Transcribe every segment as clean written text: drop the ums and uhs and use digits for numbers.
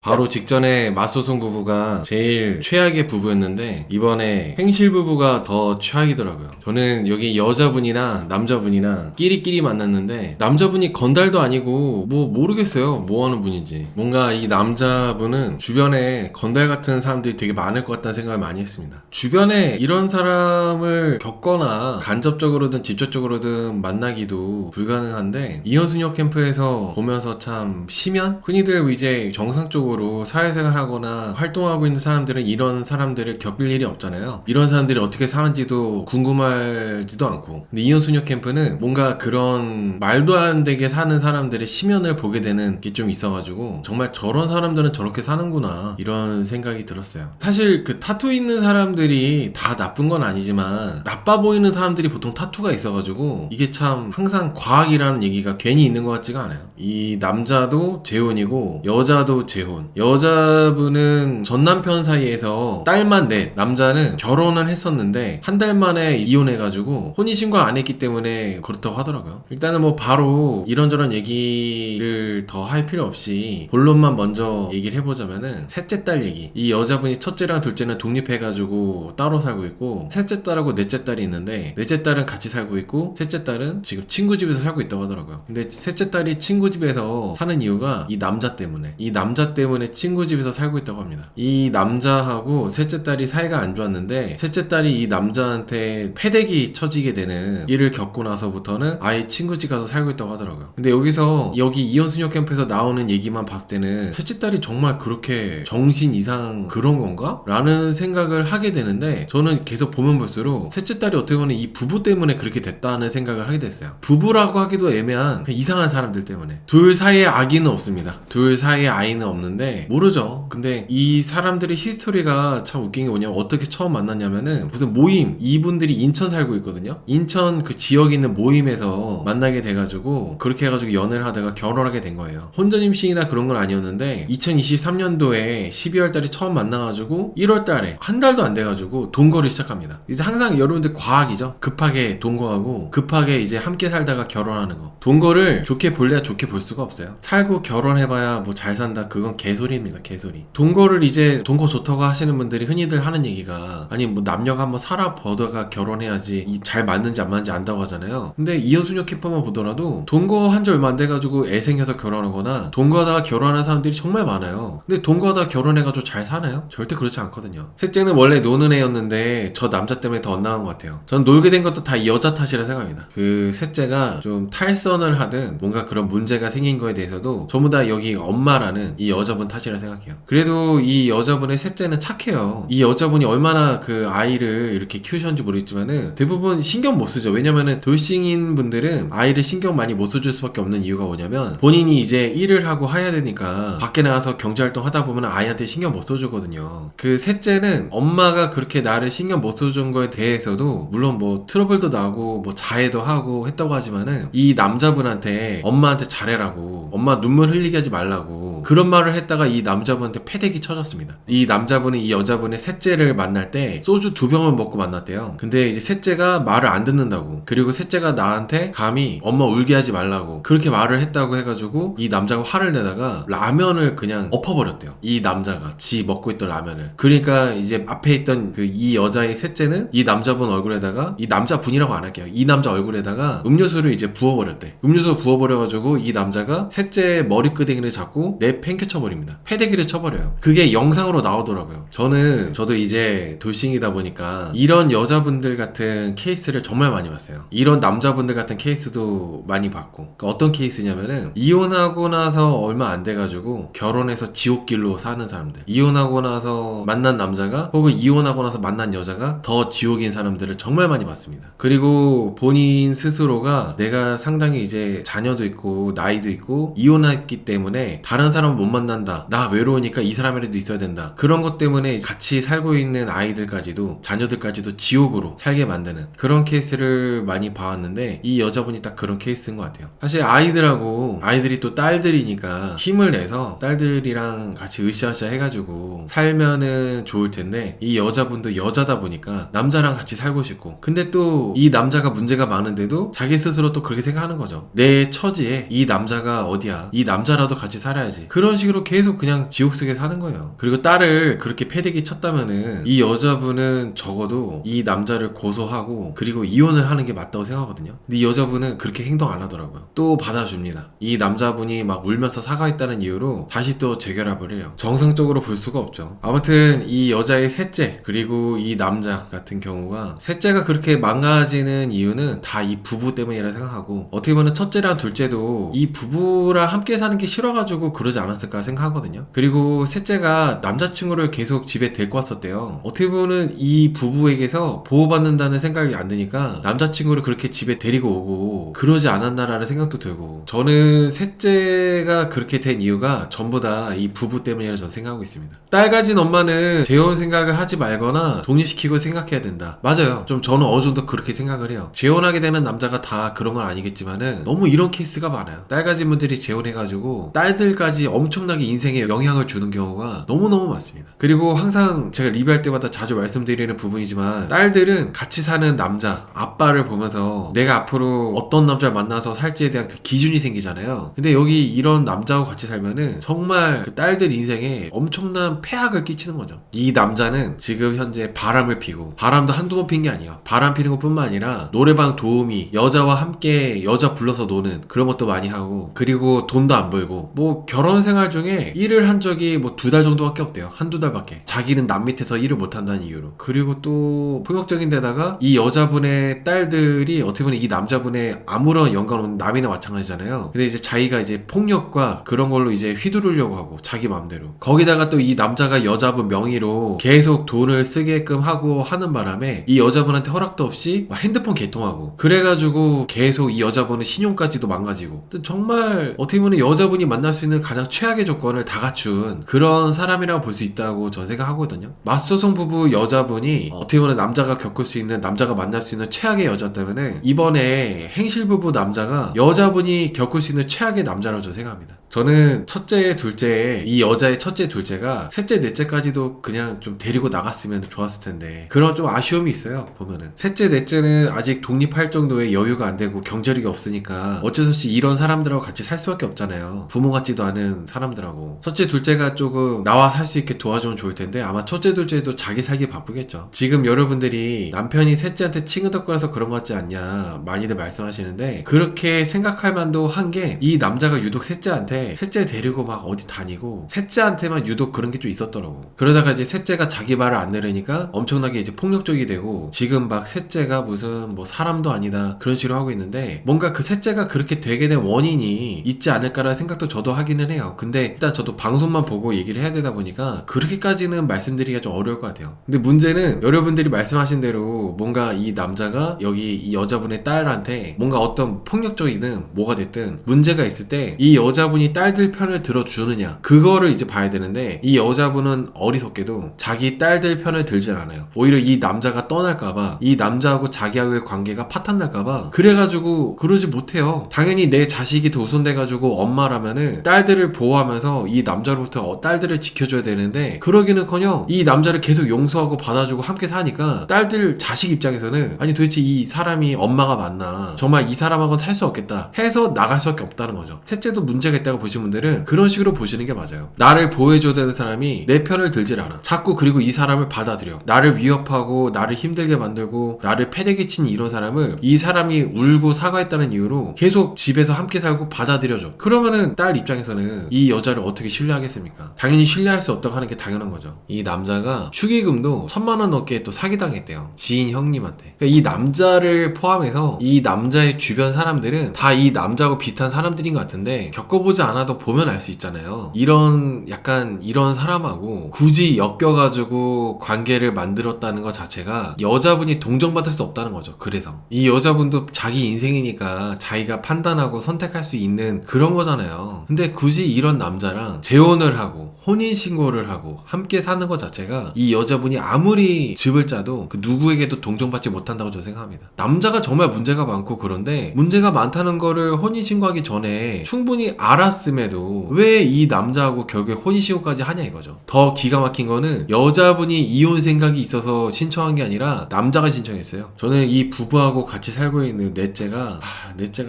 바로 직전에 맞소송 부부가 제일 최악의 부부였는데 이번에 행실 부부가 더 최악이더라고요. 저는 여기 여자분이나 남자분이나 끼리끼리 만났는데 남자분이 건달도 아니고 뭐 모르겠어요. 뭐 하는 분인지. 뭔가 이 남자분은 주변에 건달 같은 사람들이 되게 많을 것 같다는 생각을 많이 했습니다. 주변에 이런 사람을 겪거나 간접적으로든 직접적으로든 만나기도 불가능한데 이현수녀 캠프에서 보면서 참 심연? 흔히들 이제 정상적으로 사회생활 하거나 활동하고 있는 사람들은 이런 사람들을 겪을 일이 없잖아요. 이런 사람들이 어떻게 사는지도 궁금하지도 않고. 근데 이현수녀 캠프는 뭔가 그런 말도 안 되게 사는 사람들의 심연을 보게 되는 게 좀 있어가지고 정말 저런 사람들은 저렇게 사는구나 이런 생각이 들었어요. 사실 그 타투 있는 사람들이 다 나쁜 건 아니지만 나빠 보이는 사람들이 보통 타투가 있어가지고 이게 참 항상 과학이라는 얘기가 괜히 있는 것 같지가 않아요. 이 남자도 재혼이고 여자도 재혼. 여자분은 전 남편 사이에서 딸만 넷, 남자는 결혼을 했었는데 한 달 만에 이혼해가지고 혼인신고 안 했기 때문에 그렇다고 하더라고요. 일단은 뭐 바로 이런저런 얘기를 더 할 필요 없이 본론만 먼저 얘기를 해보자면은 셋째 딸 얘기. 이 여자분이 첫째랑 둘째는 독립해가지고 따로 살고 있고 셋째 딸하고 넷째 딸이 있는데 넷째 딸은 같이 살고 있고 셋째 딸은 지금 친구 집에서 살고 있다고 하더라고요. 근데 셋째 딸이 친구 집에서 사는 이유가 이 남자 때문에 친구 집에서 살고 있다고 합니다. 이 남자하고 셋째 딸이 사이가 안 좋았는데 셋째 딸이 이 남자한테 패대기 쳐지게 되는 일을 겪고 나서부터는 아예 친구 집 가서 살고 있다고 하더라고요. 근데 여기 이혼수녀 캠프에서 나오는 얘기만 봤을 때는 셋째 딸이 정말 그렇게 정신 이상 그런 건가? 라는 생각을 하게 되는데 저는 계속 보면 볼수록 셋째 딸이 어떻게 보면 이 부부 때문에 그렇게 됐다는 생각을 하게 됐어요. 부부라고 하기도 애매한 그냥 이상한 사람들 때문에. 둘 사이에 아기는 없습니다. 둘 사이에 아이는 없는데 모르죠. 근데 이 사람들의 히스토리가 참 웃긴 게 뭐냐면 어떻게 처음 만났냐면은 무슨 모임, 이분들이 인천 살고 있거든요. 인천 그 지역에 있는 모임에서 만나게 돼가지고 그렇게 해가지고 연애를 하다가 결혼하게 된 거예요. 혼전임신이나 그런 건 아니었는데 2023년도에 12월 달에 처음 만나가지고 1월 달에 한 달도 안 돼가지고 동거를 시작합니다. 이제 항상 여러분들 과학이죠. 급하게 동거하고 급하게 이제 함께 살다가 결혼하는 거. 동거를 좋게 볼래야 좋게 볼 수가 없어요. 살고 결혼해봐야 뭐 잘 산다 그건 개소리입니다. 개소리. 동거를 이제 동거 좋다고 하시는 분들이 흔히들 하는 얘기가 아니 뭐 남녀가 한번 살아보다가 결혼해야지 잘 맞는지 안 맞는지 안다고 하잖아요. 근데 이현수녀 캠프만 보더라도 동거 한 지 얼마 안 돼가지고 애 생겨서 결혼하거나 동거하다가 결혼하는 사람들이 정말 많아요. 근데 동거하다가 결혼해가지고 잘 사나요? 절대 그렇지 않거든요. 셋째는 원래 노는 애였는데 저 남자 때문에 더 엇나간 것 같아요. 전 놀게 된 것도 다 이 여자 탓이라 생각합니다. 그 셋째가 좀 탈선을 하든 뭔가 그런 문제가 생긴 거에 대해서도 전부 다 여기 엄마라는 이 여자분 탓이라 생각해요. 그래도 이 여자분의 셋째는 착해요. 이 여자분이 얼마나 그 아이를 이렇게 키우셨는지 모르겠지만은 대부분 신경 못 쓰죠. 왜냐면은 돌싱인 분들은 아이를 신경 많이 못 써줄 수밖에 없는 이유가 뭐냐면 본인이 이제 일을 하고 해야 되니까 밖에 나가서 경제활동 하다 보면 아이한테 신경 못 써주거든요. 그 셋째는 엄마가 그렇게 나를 신경 못 써준 거에 대해서도 물론 뭐 트러블도 나고 뭐 자해도 하고 했다고 하지만은 이 남자분한테 엄마한테 잘해라고 엄마 눈물 흘리게 하지 말라고 그런 말을 했다가 이 남자분한테 패대기 쳐졌습니다. 이 남자분이 이 여자분의 셋째를 만날 때 소주 2병을 먹고 만났대요. 근데 이제 셋째가 말을 안 듣는다고 그리고 셋째가 나한테 감히 엄마 울게 하지 말라고 그렇게 말을 했다고 해가지고 이 남자가 화를 내다가 라면을 그냥 엎어버렸대요. 이 남자가 지 먹고 있던 라면을. 그러니까 이제 앞에 있던 그 이 여자의 셋째는 이 남자분 얼굴에다가 이 남자분이라고 안 할게요. 이 남자 얼굴에다가 음료수를 이제 부어버렸대. 음료수 부어버려가지고 이 남자가 셋째 머리끄댕이를 잡고 팽개 쳐버립니다. 패대기를 쳐버려요. 그게 영상으로 나오더라고요. 저도 이제 돌싱이다 보니까 이런 여자분들 같은 케이스를 정말 많이 봤어요. 이런 남자분들 같은 케이스도 많이 봤고 그러니까 어떤 케이스냐면은 이혼하고 나서 얼마 안 돼가지고 결혼해서 지옥길로 사는 사람들 이혼하고 나서 만난 남자가 혹은 이혼하고 나서 만난 여자가 더 지옥인 사람들을 정말 많이 봤습니다. 그리고 본인 스스로가 내가 상당히 이제 자녀도 있고 나이도 있고 이혼했기 때문에 다른 사람 못 만난다. 나 외로우니까 이 사람이라도 있어야 된다. 그런 것 때문에 같이 살고 있는 아이들까지도 자녀들까지도 지옥으로 살게 만드는 그런 케이스를 많이 봐왔는데 이 여자분이 딱 그런 케이스인 것 같아요. 사실 아이들이 또 딸들이니까 힘을 내서 딸들이랑 같이 으쌰으쌰 해가지고 살면은 좋을 텐데 이 여자분도 여자다 보니까 남자랑 같이 살고 싶고 근데 또 이 남자가 문제가 많은데도 자기 스스로 또 그렇게 생각하는 거죠. 내 처지에 이 남자가 어디야 이 남자라도 같이 살아야지 그런 식으로 계속 그냥 지옥 속에 사는 거예요. 그리고 딸을 그렇게 패대기 쳤다면은 이 여자분은 적어도 이 남자를 고소하고 그리고 이혼을 하는 게 맞다고 생각하거든요. 근데 이 여자분은 그렇게 행동 안 하더라고요. 또 받아줍니다. 이 남자분이 막 울면서 사과했다는 이유로 다시 또 재결합을 해요. 정상적으로 볼 수가 없죠. 아무튼 이 여자의 셋째 그리고 이 남자 같은 경우가 셋째가 그렇게 망가지는 이유는 다 이 부부 때문이라 생각하고, 어떻게 보면 첫째랑 둘째도 이 부부랑 함께 사는 게 싫어가지고 그러지 않았을까 생각하거든요. 그리고 셋째가 남자친구를 계속 집에 데리고 왔었대요. 어떻게 보면 이 부부에게서 보호받는다는 생각이 안 드니까 남자친구를 그렇게 집에 데리고 오고 그러지 않았나라는 생각도 들고, 저는 셋째가 그렇게 된 이유가 전부 다 이 부부 때문이라 저는 생각하고 있습니다. 딸 가진 엄마는 재혼 생각을 하지 말거나 독립시키고 생각해야 된다. 맞아요. 좀 저는 어느 정도 그렇게 생각을 해요. 재혼하게 되는 남자가 다 그런 건 아니겠지만은 너무 이런 케이스가 많아요. 딸 가진 분들이 재혼해가지고 딸들까지 엄청나게 인생에 영향을 주는 경우가 너무너무 많습니다. 그리고 항상 제가 리뷰할 때마다 자주 말씀드리는 부분이지만, 딸들은 같이 사는 남자, 아빠를 보면서 내가 앞으로 어떤 남자를 만나서 살지에 대한 그 기준이 생기잖아요. 근데 여기 이런 남자하고 같이 살면은 정말 그 딸들 인생에 엄청난 폐악을 끼치는 거죠. 이 남자는 지금 현재 바람을 피고, 바람도 한두 번 핀 게 아니에요. 바람 피는 것 뿐만 아니라 노래방 도우미, 여자와 함께 여자 불러서 노는 그런 것도 많이 하고, 그리고 돈도 안 벌고, 뭐 결혼 생활 중에 일을 한 적이 뭐 2달 정도밖에 없대요. 한두 달밖에. 자기는 남 밑에서 일을 못 한다는 이유로. 그리고 또 폭력적인 데다가 이 여자분의 딸들이 어떻게 보면 이 남자분의 아무런 연관 없는 남이나 마찬가지잖아요. 근데 이제 자기가 이제 폭력과 그런 걸로 이제 휘두르려고 하고, 자기 마음대로. 거기다가 또 이 남자가 여자분 명의로 계속 돈을 쓰게끔 하고 하는 바람에 이 여자분한테 허락도 없이 막 핸드폰 개통하고, 그래가지고 계속 이 여자분은 신용까지도 망가지고, 정말 어떻게 보면 여자분이 만날 수 있는 가장 최악의 조건을 다 갖춘 그런 사람이라고 볼 수 있다고 저는 생각하거든요. 맞소송 부부 여자분이 어떻게 보면 남자가 겪을 수 있는, 남자가 만날 수 있는 최악의 여자였다면은 이번에 행실 부부 남자가 여자분이 겪을 수 있는 최악의 남자라고 저는 생각합니다. 저는 첫째, 둘째, 이 여자의 첫째, 둘째가 셋째, 넷째까지도 그냥 좀 데리고 나갔으면 좋았을 텐데, 그런 좀 아쉬움이 있어요. 보면은 셋째, 넷째는 아직 독립할 정도의 여유가 안 되고 경제력이 없으니까 어쩔 수 없이 이런 사람들하고 같이 살 수밖에 없잖아요. 부모 같지도 않은 사람들하고. 첫째, 둘째가 조금 나와 살 수 있게 도와주면 좋을 텐데, 아마 첫째, 둘째도 자기 살기 바쁘겠죠. 지금 여러분들이 남편이 셋째한테 칭은덕거려서 그런 것 같지 않냐 많이들 말씀하시는데, 그렇게 생각할 만도 한 게, 이 남자가 유독 셋째한테, 셋째 데리고 막 어디 다니고 셋째한테만 유독 그런 게 좀 있었더라고. 그러다가 이제 셋째가 자기 말을 안 들으니까 엄청나게 이제 폭력적이 되고, 지금 막 셋째가 무슨 뭐 사람도 아니다 그런 식으로 하고 있는데, 뭔가 그 셋째가 그렇게 되게 된 원인이 있지 않을까라는 생각도 저도 하기는 해요. 근데 일단 저도 방송만 보고 얘기를 해야 되다 보니까 그렇게까지는 말씀드리기가 좀 어려울 것 같아요. 근데 문제는 여러분들이 말씀하신 대로 뭔가 이 남자가 여기 이 여자분의 딸한테 뭔가 어떤 폭력적이든 뭐가 됐든 문제가 있을 때 이 여자분이 딸들 편을 들어주느냐, 그거를 이제 봐야 되는데, 이 여자분은 어리석게도 자기 딸들 편을 들진 않아요. 오히려 이 남자가 떠날까봐, 이 남자하고 자기하고의 관계가 파탄날까봐 그래가지고 그러지 못해요. 당연히 내 자식이 더 우선돼가지고 엄마라면은 딸들을 보호하면서 이 남자로부터 딸들을 지켜줘야 되는데, 그러기는커녕 이 남자를 계속 용서하고 받아주고 함께 사니까 딸들 자식 입장에서는 아니 도대체 이 사람이 엄마가 맞나, 정말 이 사람하고는 살 수 없겠다 해서 나갈 수밖에 없다는 거죠. 셋째도 문제가 있다고 보시는 분들은 그런 식으로 보시는 게 맞아요. 나를 보호해줘야 되는 사람이 내 편을 들질 않아. 자꾸 그리고 이 사람을 받아들여. 나를 위협하고 나를 힘들게 만들고 나를 패대기 치는 이런 사람을, 이 사람이 울고 사과했다는 이유로 계속 집에서 함께 살고 받아들여줘. 그러면은 딸 입장에서는 이 여자를 어떻게 신뢰하겠습니까? 당연히 신뢰할 수 없다고 하는 게 당연한 거죠. 이 남자가 축의금도 1000만 원 넘게 또 사기당했대요. 지인 형님한테. 그러니까 이 남자를 포함해서 이 남자의 주변 사람들은 다 이 남자하고 비슷한 사람들인 것 같은데, 겪어보지 않아도 보면 알 수 있잖아요. 이런 약간 이런 사람하고 굳이 엮여가지고 관계를 만들었다는 것 자체가 여자분이 동정받을 수 없다는 거죠. 그래서 이 여자분도 자기 인생이니까 자기가 판단하고 선택할 수 있는 그런 거잖아요. 근데 굳이 이런 남자랑 재혼을 하고 혼인신고를 하고 함께 사는 것 자체가 이 여자분이 아무리 즙을 짜도 그 누구에게도 동정받지 못한다고 저는 생각합니다. 남자가 정말 문제가 많고, 그런데 문제가 많다는 거를 혼인신고하기 전에 충분히 알았음에도 왜 이 남자하고 결국에 혼인신고까지 하냐 이거죠. 더 기가 막힌 거는 여자분이 이혼 생각이 있어서 신청한 게 아니라 남자가 신청했어요. 저는 이 부부하고 같이 살고 있는 넷째가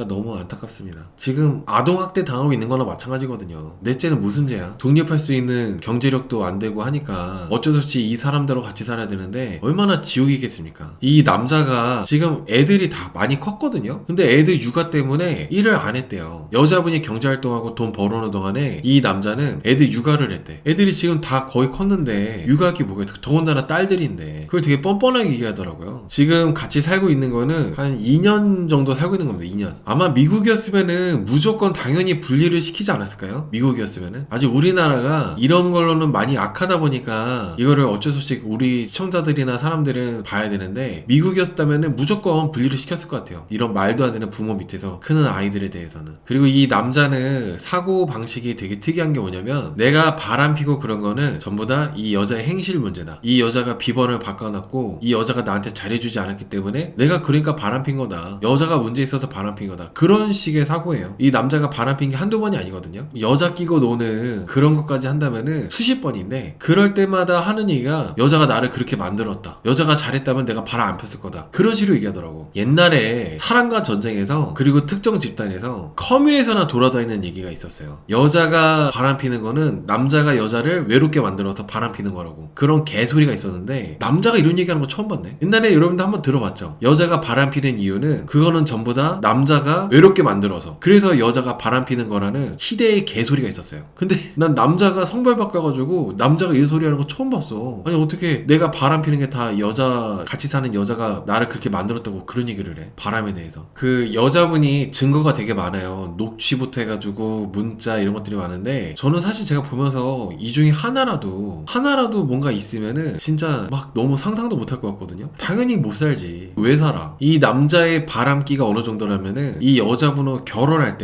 너무 안타깝습니다. 지금 아동학대 당하고 있는 거나 마찬가지거든요. 넷째 번째는 무슨 죄야? 독립할 수 있는 경제력도 안 되고 하니까 어쩔 수 없이 이 사람들하고 같이 살아야 되는데 얼마나 지옥이겠습니까? 이 남자가 지금 애들이 다 많이 컸거든요. 근데 애들 육아 때문에 일을 안 했대요. 여자분이 경제활동하고 돈 벌어오는 동안에 이 남자는 애들 육아를 했대. 애들이 지금 다 거의 컸는데 육아할 게 뭐가 있어? 더군다나 딸들인데 그걸 되게 뻔뻔하게 얘기하더라고요. 지금 같이 살고 있는 거는 한 2년 정도 살고 있는 겁니다. 2년. 아마 미국이었으면은 무조건 당연히 분리를 시키지 않았을까요? 미국이었으면은. 아직 우리나라가 이런 걸로는 많이 악하다 보니까 이거를 어쩔 수 없이 우리 시청자들이나 사람들은 봐야 되는데 미국이었다면은 무조건 분리를 시켰을 것 같아요. 이런 말도 안 되는 부모 밑에서 크는 아이들에 대해서는. 그리고 이 남자는 사고 방식이 되게 특이한 게 뭐냐면 내가 바람피고 그런 거는 전부 다 이 여자의 행실 문제다. 이 여자가 비번을 바꿔놨고 이 여자가 나한테 잘해주지 않았기 때문에 내가 그러니까 바람핀 거다. 여자가 문제 있어서 바람핀 거다. 그런 식의 사고예요. 이 남자가 바람핀 게 한두 번이 아니거든요. 여자 끼고 노는 그런 것까지 한다면은 수십 번인데 그럴 때마다 하는 얘기가 여자가 나를 그렇게 만들었다. 여자가 잘했다면 내가 바람 안 폈을 거다. 그런 식으로 얘기하더라고. 옛날에 사랑과 전쟁에서 그리고 특정 집단에서 커뮤에서나 돌아다니는 얘기가 있었어요. 여자가 바람 피는 거는 남자가 여자를 외롭게 만들어서 바람 피는 거라고. 그런 개소리가 있었는데 남자가 이런 얘기하는 거 처음 봤네. 옛날에 여러분도 한번 들어봤죠. 여자가 바람 피는 이유는 그거는 전부 다 남자가 외롭게 만들어서 그래서 여자가 바람 피는 거라는 희대의 개소리가 있었어요. 근데 난 남자가 성별 바꿔가지고 남자가 이 소리 하는 거 처음 봤어. 아니 어떻게 내가 바람 피는 게 다 여자 같이 사는 여자가 나를 그렇게 만들었다고 그런 얘기를 해. 바람에 대해서. 그 여자분이 증거가 되게 많아요. 녹취부터 해가지고 문자 이런 것들이 많은데 저는 사실 제가 보면서 이 중에 하나라도 뭔가 있으면은 진짜 막 너무 상상도 못할 것 같거든요. 당연히 못 살지. 왜 살아? 이 남자의 바람기가 어느 정도라면은 이 여자분하고 결혼할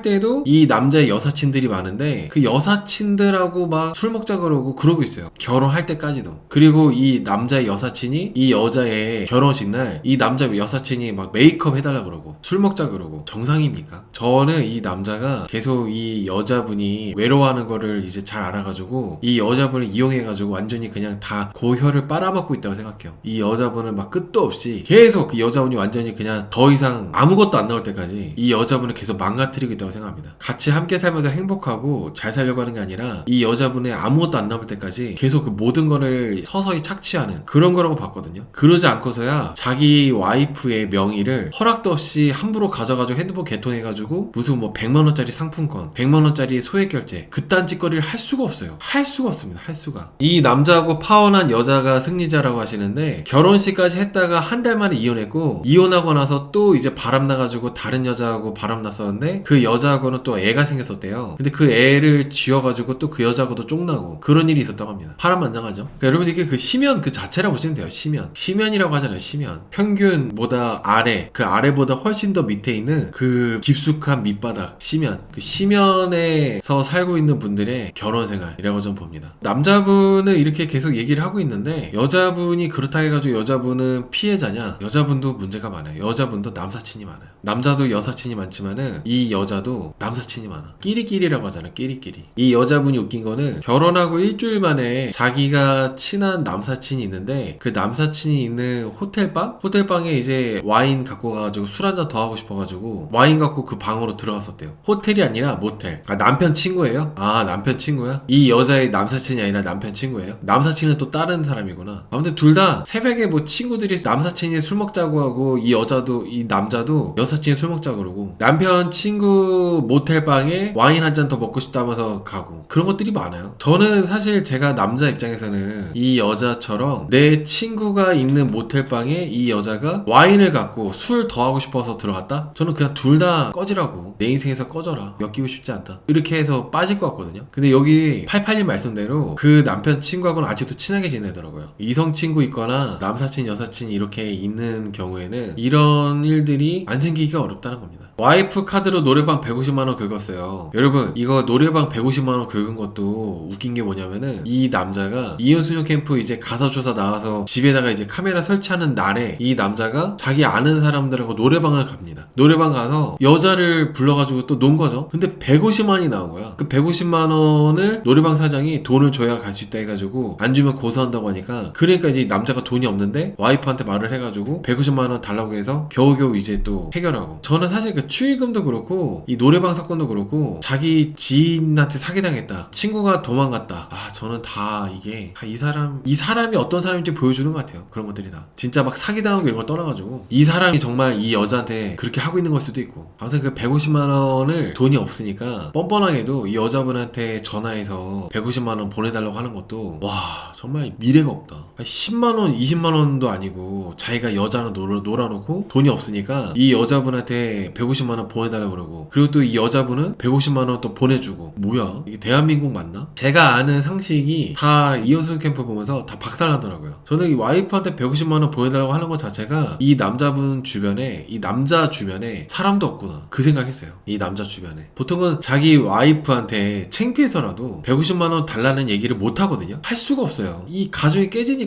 때도 이 남자의 여사친들이 많은데 그 여사친들하고 막 술 먹자 그러고 있어요. 결혼할 때까지도. 그리고 이 남자의 여사친이 이 여자의 결혼식 날 이 남자 여사친이 막 메이크업 해달라 그러고 술 먹자 그러고 정상입니까? 저는 이 남자가 계속 이 여자분이 외로워하는 거를 이제 잘 알아가지고 이 여자분을 이용해가지고 완전히 그냥 다 고혈을 빨아먹고 있다고 생각해요. 이 여자분은 막 끝도 없이 계속 그 여자분이 완전히 그냥 더 이상 아무것도 안 나올 때까지 이 여자분을 계속 망가뜨리고 있다고 생각합니다. 같이 함께 살면서 행복하고 잘 살려고 하는 게 아니라 이 여자분의 아무것도 안 남을 때까지 계속 그 모든 거를 서서히 착취하는 그런 거라고 봤거든요. 그러지 않고서야 자기 와이프의 명의를 허락도 없이 함부로 가져가지고 핸드폰 개통해가지고 무슨 뭐 100만원짜리 상품권 100만원짜리 소액결제 그딴 짓거리를 할 수가 없어요. 할 수가 없습니다. 할 수가. 이 남자하고 파혼한 여자가 승리자라고 하시는데 결혼식까지 했다가 한 달 만에 이혼했고 이혼하고 나서 또 이제 바람나가지고 다른 여자하고 바람났었는데 그 여자하고는 또 애가 생겼었대요. 근데 그 애를 쥐어가지고 또 그 여자하고도 쫑나고 그런 일이 있었다고 합니다. 파란만장하죠. 그러니까 여러분 이게 그 심연 그 자체라고 보시면 돼요. 심연이라고 하잖아요. 심연. 평균보다 아래 그 아래보다 훨씬 더 밑에 있는 그 깊숙한 밑바닥 심연. 그 심연에서 살고 있는 분들의 결혼생활이라고 좀 봅니다. 남자분은 이렇게 계속 얘기를 하고 있는데 여자분이 그렇다 해가지고 여자분은 피해자냐? 여자분도 문제가 많아요. 여자분도 남사친이 많아요. 남자도 여사친이 많지만은 이 여자도 남사친이 많아. 끼리끼리라고 하잖아. 끼리끼리. 이 여자분이 웃긴 거는 결혼하고 일주일 만에 자기가 친한 남사친이 있는데 그 남사친이 있는 호텔방에 이제 와인 갖고 가가지고 술 한잔 더 하고 싶어가지고 와인 갖고 그 방으로 들어갔었대요. 호텔이 아니라 모텔. 아 남편 친구예요? 아 남편 친구야? 이 여자의 남사친이 아니라 남편 친구예요? 남사친은 또 다른 사람이구나. 아무튼 둘 다 새벽에 뭐 친구들이 남사친이 술 먹자고 하고 이 여자도 이 남자도 여사친이 술 먹자고 그러고 남편 친구 모텔방에 와인 한 잔 더 먹고 싶다면서 가고 그런 것들이 많아요. 저는 사실 제가 남자 입장에서는 이 여자처럼 내 친구가 있는 모텔방에 이 여자가 와인을 갖고 술 더 하고 싶어서 들어갔다? 저는 그냥 둘 다 꺼지라고. 내 인생에서 꺼져라. 엮이고 싶지 않다. 이렇게 해서 빠질 것 같거든요. 근데 여기 88님 말씀대로 그 남편 친구하고는 아직도 친하게 지내더라고요. 이성 친구 있거나 남사친 여사친 이렇게 있는 경우에는 이런 일들이 안 생기기가 어렵다는 겁니다. 와이프 카드로 노래방 150만원 긁었어요. 여러분 이거 노래방 150만원 긁은 것도 웃긴 게 뭐냐면은 이 남자가 이윤수녀 캠프 이제 가사조사 나와서 집에다가 이제 카메라 설치하는 날에 이 남자가 자기 아는 사람들하고 노래방을 갑니다. 노래방 가서 여자를 불러가지고 또 논 거죠. 근데 150만이 나온 거야. 그 150만원을 노래방 사장이 돈을 줘야 갈 수 있다 해가지고 안 주면 고소한다고 하니까 그러니까 이제 남자가 돈이 없는데 와이프한테 말을 해가지고 150만원 달라고 해서 겨우겨우 이제 또 해결하고. 저는 사실 그 축의금도 그렇고 이 노래방 사건도 그렇고 자기 자기 지인한테 사기당했다, 친구가 도망갔다. 저는 다 이게 이 사람이 어떤 사람인지 보여주는 것 같아요. 그런 것들이 다 진짜 막 사기당하고 이런 걸 떠나가지고 이 사람이 정말 이 여자한테 그렇게 하고 있는 걸 수도 있고. 아무튼 그 150만 원을 돈이 없으니까 뻔뻔하게도 이 여자분한테 전화해서 150만 원 보내달라고 하는 것도 와 정말 미래가 없다. 10만 원 20만 원도 아니고 자기가 여자랑 놀아놓고 돈이 없으니까 이 여자분한테 150만 원 보내달라고 그러고, 그리고 또 이 여자분은 150만 원 또 보내주고. 뭐야 이게 대한민국 맞나? 제가 아는 상식이 다 이혼수능 캠프 보면서 다 박살나더라고요. 저는 이 와이프한테 150만 원 보내달라고 하는 것 자체가 이 남자분 주변에, 이 남자 주변에 사람도 없구나 그 생각했어요. 이 남자 주변에 보통은 자기 와이프한테 창피해서라도 150만 원 달라는 얘기를 못 하거든요. 할 수가 없어요. 이 가정이 깨질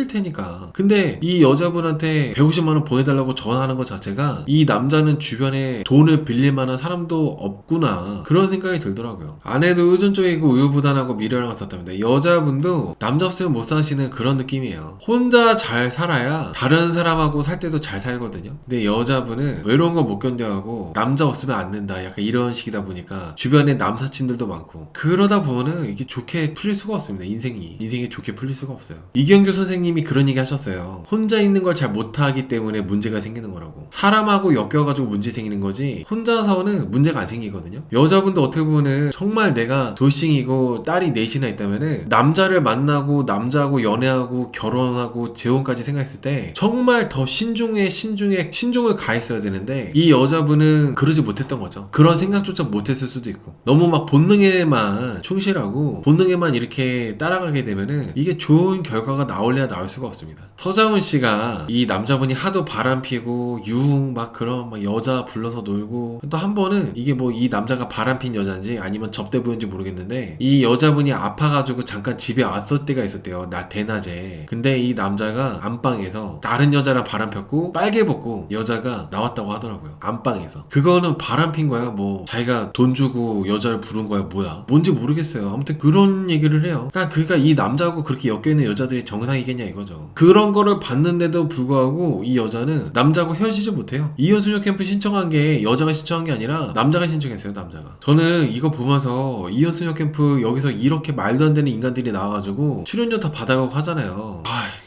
테니까. 근데 이 여자분한테 150만 원 보내달라고 전화하는 것 자체가 이 남자는 주변에 돈을 빌릴 만한 사람도 없구나 그런 생각이 들더라고요. 아내도 의존적이고 우유부단하고 미련한 것 같답니다. 여자분도 남자 없으면 못 사시는 그런 느낌이에요. 혼자 잘 살아야 다른 사람하고 살 때도 잘 살거든요. 근데 여자분은 외로운 거 못 견뎌하고 남자 없으면 안 된다 약간 이런 식이다 보니까 주변에 남사친들도 많고, 그러다 보면은 이게 좋게 풀릴 수가 없습니다. 인생이 좋게 풀릴 수가 없어요. 이경규 선생님이 그런 얘기 하셨어요. 혼자 있는 걸 잘 못하기 때문에 문제가 생기는 거라고. 사람하고 엮여가지고 문제 생기는 거지 혼자서는 문제가 안 생기거든요. 여자분도 어떻게 보면은 정말 내가 돌싱이고 딸이 넷이나 있다면은 남자를 만나고 남자하고 연애하고 결혼하고 재혼까지 생각했을 때 정말 더 신중을 가했어야 되는데 이 여자분은 그러지 못했던 거죠. 그런 생각조차 못했을 수도 있고, 너무 막 본능에만 충실하고 본능에만 이렇게 따라가게 되면은 이게 좋은 결과가 나올래야 나올 수가 없습니다. 서장훈 씨가 이 남자분이 하도 바람피고 유흥 막 그런 막 여자 불러서 놀고, 또 한 번은 이게 뭐 이 남자가 바람핀 여자인지 아니면 접대부인지 모르겠는데 이 여자분이 아파가지고 잠깐 집에 왔을 때가 있었대요. 대낮에. 근데 이 남자가 안방에서 다른 여자랑 바람 폈고 빨개 벗고 여자가 나왔다고 하더라고요. 안방에서. 그거는 바람핀 거야 뭐 자기가 돈 주고 여자를 부른 거야 뭐야 뭔지 모르겠어요. 아무튼 그런 얘기를 해요. 그러니까 이 남자하고 그렇게 엮여있는 여자들이 정상이겠냐 이거죠. 그런 거를 봤는데도 불구하고 이 여자는 남자하고 헤어지지 못해요. 이혼수녀 캠프 신청한 게 여자가 신청한 게 아니라 남자가 신청했어요. 남자가. 저는 이거 보면서 이혼수녀 캠프 여기서 이렇게 말도 안 되는 인간들이 나와가지고 출연료 다 받아가고 하잖아요.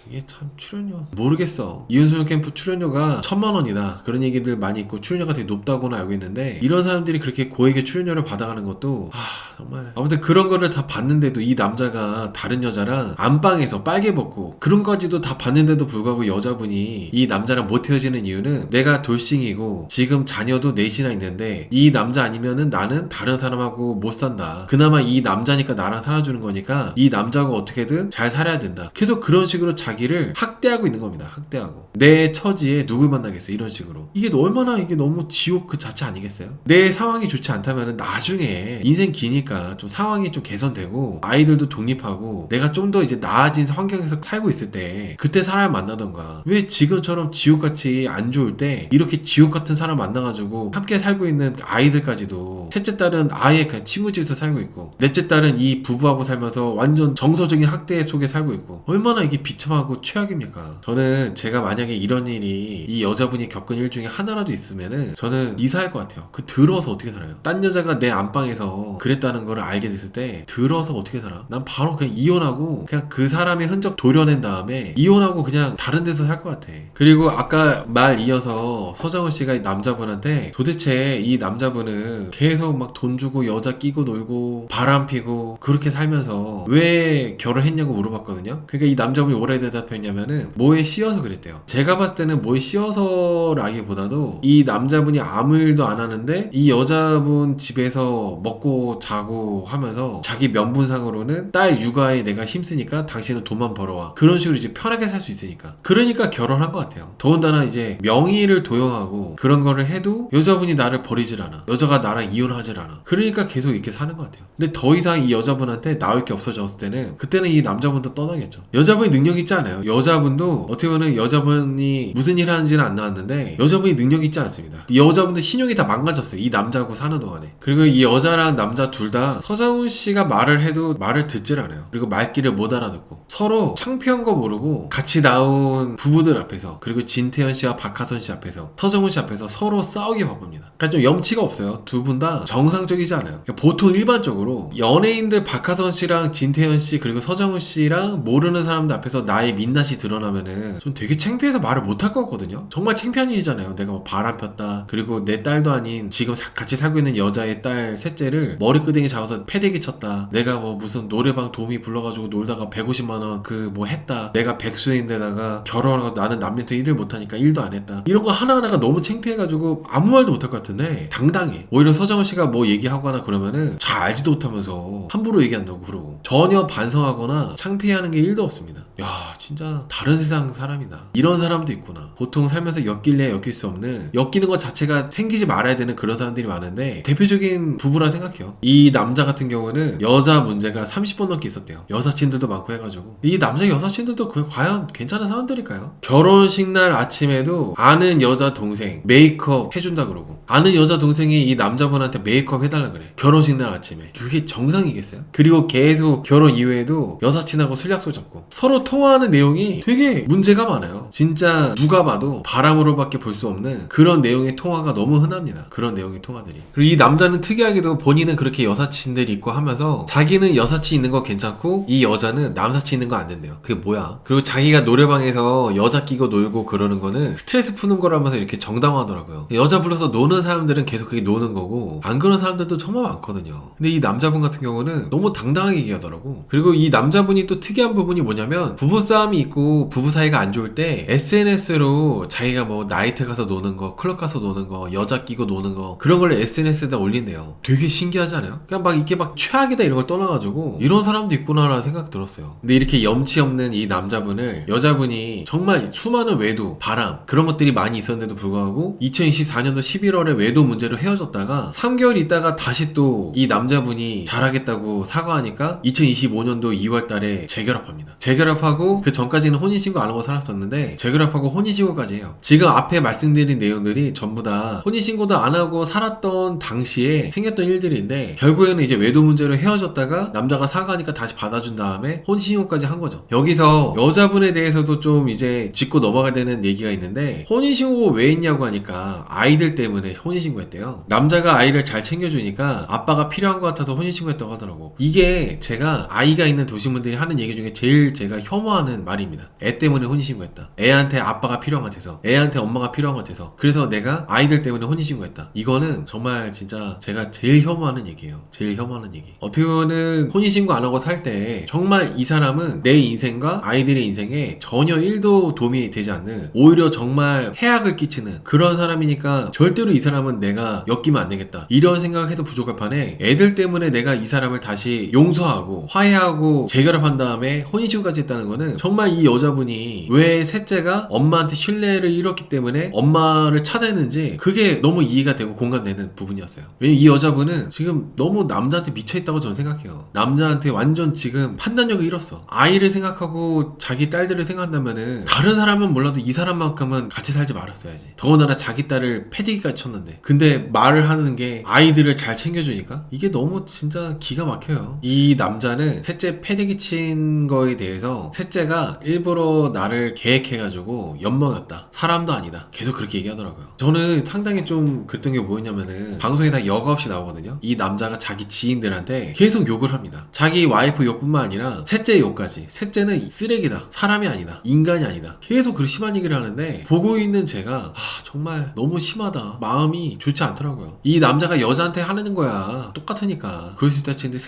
이게 참 출연료 모르겠어. 이혼수녀 캠프 출연료가 1000만 원이다 그런 얘기들 많이 있고 출연료가 되게 높다고는 알고 있는데 이런 사람들이 그렇게 고액의 출연료를 받아가는 것도 정말. 아무튼 그런 거를 다 봤는데도 이 남자가 다른 여자랑 안방에서 빨개 벗고 그런 거까지도 다 봤는데도 불구하고 여자분이 이 남자랑 못 헤어지는 이유는 내가 돌싱이고 지금 자녀도 넷이나 있는데 이 남자 아니면은 나는 다른 사람하고 못 산다. 그나마 이 남자니까 나랑 살아주는 거니까 이 남자하고 어떻게든 잘 살아야 된다. 계속 그런 식으로 자기를 학대하고 있는 겁니다. 학대하고. 내 처지에 누굴 만나겠어 이런 식으로. 이게 얼마나 이게 너무 지옥 그 자체 아니겠어요? 내 상황이 좋지 않다면 나중에 인생 기니까 좀 상황이 좀 개선되고 아이들도 독립하고 내가 좀 더 이제 나아진 환경에서 살고 있을 때 그때 사람을 만나던가. 왜 지금처럼 지옥같이 안 좋을 때 이렇게 지옥 같은 사람 만나가지고 함께 살고 있는 아이들까지도, 셋째 딸은 아예 그냥 친구 집에서 살고 있고 넷째 딸은 이 부부하고 살면서 완전 정서적인 학대 속에 살고 있고 얼마나 이게 비참하고 최악입니까? 저는 제가 만약에 이런 일이 이 여자분이 겪은 일 중에 하나라도 있으면은 저는 이사할 것 같아요. 들어서 어떻게 살아요? 딴 여자가 내 안방에서 그랬다는 거를 알게 됐을 때 들어서 어떻게 살아? 난 바로 그냥 이혼하고 그냥 그 사람의 흔적 도려낸 다음에 이혼하고 그냥 다른 데서 살 것 같아. 그리고 아까 말 이어서 서장훈 씨가 이 남자분한테 도대체 이 남자분은 계속 막 돈 주고 여자 끼고 놀고 바람 피고 그렇게 살면서 왜 결혼했냐고 물어봤거든요. 그러니까 이 남자분이 뭐라 대답했냐면은 뭐에 씌어서 그랬대요. 제가 봤을 때는 뭐에 씌어서라기보다도 이 남자분이 아무 일도 안 하는데 이 여자분 집에서 먹고 자고 하면서 자기 명분상으로는 딸 육아에 내가 힘쓰니까 당신은 돈만 벌어와. 그런 식으로 이제 편하게 살 수 있으니까. 그러니까 결혼한 것 같아요. 더군다나 이제 명의를 도용하고 그런 거를 해도 여자분이 나를 버리질 않아. 여자가 나랑 이혼하질 않아. 그러니까 계속 이렇게 사는 것 같아요. 근데 더 이상 이 여자분한테 나올 게 없어졌을 때는 그때는 이 남자분도 떠나겠죠. 여자분이 능력 있지 않아요. 않아요. 여자분도 어떻게 보면 여자분이 무슨 일 하는지는 안 나왔는데 여자분이 능력이 있지 않습니다. 이 여자분들 신용이 다 망가졌어요. 이 남자하고 사는 동안에. 그리고 이 여자랑 남자 둘 다 서장훈 씨가 말을 해도 말을 듣질 않아요. 그리고 말귀를 못 알아듣고 서로 창피한 거 모르고 같이 나온 부부들 앞에서, 그리고 진태현 씨와 박하선 씨 앞에서, 서장훈 씨 앞에서 서로 싸우기 바쁩니다. 그러니까 좀 염치가 없어요. 두 분 다 정상적이지 않아요. 그러니까 보통 일반적으로 연예인들 박하선 씨랑 진태현 씨 그리고 서장훈 씨랑 모르는 사람들 앞에서 나의 민낯이 드러나면은 좀 되게 창피해서 말을 못 할 것 같거든요. 정말 창피한 일이잖아요. 내가 뭐 바람 폈다, 그리고 내 딸도 아닌 지금 같이 살고 있는 여자의 딸 셋째를 머리끄댕이 잡아서 패대기 쳤다, 내가 뭐 무슨 노래방 도우미 불러가지고 놀다가 150만원 그 뭐 했다, 내가 백수인데다가 결혼하고 나는 남편తో 일을 못하니까 일도 안 했다, 이런 거 하나하나가 너무 창피해가지고 아무 말도 못 할 것 같은데 당당해. 오히려 서장훈 씨가 뭐 얘기하거나 그러면은 잘 알지도 못하면서 함부로 얘기한다고 그러고 전혀 반성하거나 창피해하는 게 1도 없습니다. 야, 진짜 다른 세상 사람이다. 이런 사람도 있구나. 보통 살면서 엮일래 엮일 수 없는, 엮이는 것 자체가 생기지 말아야 되는 그런 사람들이 많은데 대표적인 부부라 생각해요. 이 남자 같은 경우는 여자 문제가 30번 넘게 있었대요. 여사친들도 많고 해가지고. 이 남자 여사친들도 그 과연 괜찮은 사람들일까요? 결혼식 날 아침에도 아는 여자 동생 메이크업 해준다 그러고, 아는 여자 동생이 이 남자분한테 메이크업 해달라 그래. 결혼식 날 아침에. 그게 정상이겠어요? 그리고 계속 결혼 이후에도 여사친하고 술 약속 잡고 서로 통화하는 내용이 되게 문제가 많아요. 진짜 누가 봐도 바람으로밖에 볼 수 없는 그런 내용의 통화가 너무 흔합니다. 그런 내용의 통화들이. 그리고 이 남자는 특이하게도 본인은 그렇게 여사친들이 있고 하면서 자기는 여사친 있는 거 괜찮고 이 여자는 남사친 있는 거 안 된대요. 그게 뭐야? 그리고 자기가 노래방에서 여자 끼고 놀고 그러는 거는 스트레스 푸는 거라면서 이렇게 정당화하더라고요. 여자 불러서 노는 사람들은 계속 그게 노는 거고 안 그런 사람들도 정말 많거든요. 근데 이 남자분 같은 경우는 너무 당당하게 얘기하더라고. 그리고 이 남자분이 또 특이한 부분이 뭐냐면 부부싸움이 있고 부부 사이가 안 좋을 때 SNS로 자기가 뭐 나이트 가서 노는 거, 클럽 가서 노는 거, 여자 끼고 노는 거, 그런 걸 SNS에다 올린대요. 되게 신기하지 않아요? 그냥 막 이게 막 최악이다 이런 걸 떠나가지고 이런 사람도 있구나라는 생각 들었어요. 근데 이렇게 염치 없는 이 남자분을 여자분이 정말 수많은 외도, 바람 그런 것들이 많이 있었는데도 불구하고 2024년도 11월에 외도 문제로 헤어졌다가 3개월 있다가 다시 또 이 남자분이 잘하겠다고 사과하니까 2025년도 2월 달에 재결합합니다. 재결합하고 그 전까지는 혼인신고 안 하고 살았었는데 재결합하고 혼인신고까지 해요. 지금 앞에 말씀드린 내용들이 전부 다 혼인신고도 안 하고 살았던 당시에 생겼던 일들인데 결국에는 이제 외도 문제로 헤어졌다가 남자가 사과하니까 다시 받아준 다음에 혼인신고까지 한 거죠. 여기서 여자분에 대해서도 좀 이제 짚고 넘어가야 되는 얘기가 있는데, 혼인신고 왜 했냐고 하니까 아이들 때문에 혼인신고했대요. 남자가 아이를 잘 챙겨주니까 아빠가 필요한 것 같아서 혼인신고했다고 하더라고. 이게 제가 아이가 있는 도시분들이 하는 얘기 중에 제일 제가 혐오하는 말입니다. 애 때문에 혼인신고했다. 애한테 아빠가 필요한 것 같아서, 애한테 엄마가 필요한 것 같아서, 그래서 내가 아이들 때문에 혼인신고했다. 이거는 정말 진짜 제가 제일 혐오하는 얘기예요. 제일 혐오하는 얘기. 어떻게 보면 혼인신고 안 하고 살 때 정말 이 사람은 내 인생과 아이들의 인생에 전혀 1도 도움이 되지 않는, 오히려 정말 해악을 끼치는 그런 사람이니까 절대로 이 사람은 내가 엮이면 안 되겠다 이런 생각해도 부족할 판에 애들 때문에 내가 이 사람을 다시 용서하고 화해하고 재결합한 다음에 혼인신고까지 했다는 거는, 정말 이 여자분이 왜 셋째가 엄마한테 신뢰를 잃었기 때문에 엄마를 차단했는지 그게 너무 이해가 되고 공감되는 부분이었어요. 왜냐면 이 여자분은 지금 너무 남자한테 미쳐있다고 저는 생각해요. 남자한테 완전 지금 판단력을 잃었어. 아이를 생각하고 자기 딸들을 생각한다면은 다른 사람은 몰라도 이 사람만큼은 같이 살지 말았어야지. 더군다나 자기 딸을 패디기까지 쳤는데, 근데 말을 하는 게 아이들을 잘 챙겨주니까 이게 너무 진짜 기가 막혀요. 이 남자는 셋째 패대기 친 거에 대해서 셋째가 일부러 나를 계획해가지고 엿먹였다, 사람도 아니다, 계속 그렇게 얘기하더라고요. 저는 상당히 좀 그랬던 게 뭐였냐면은, 방송에 다 여과 없이 나오거든요. 이 남자가 자기 지인들한테 계속 욕을 합니다. 자기 와이프 욕뿐만 아니라 셋째 욕까지. 셋째는 쓰레기다, 사람이 아니다, 인간이 아니다, 계속 그렇게 심한 얘기를 하는데 보고 있는 제가 정말 너무 심하다, 마음이 좋지 않더라고요. 이 남자가 여자한테 하는 거야 똑같으니까 그럴 수 있다 치는데,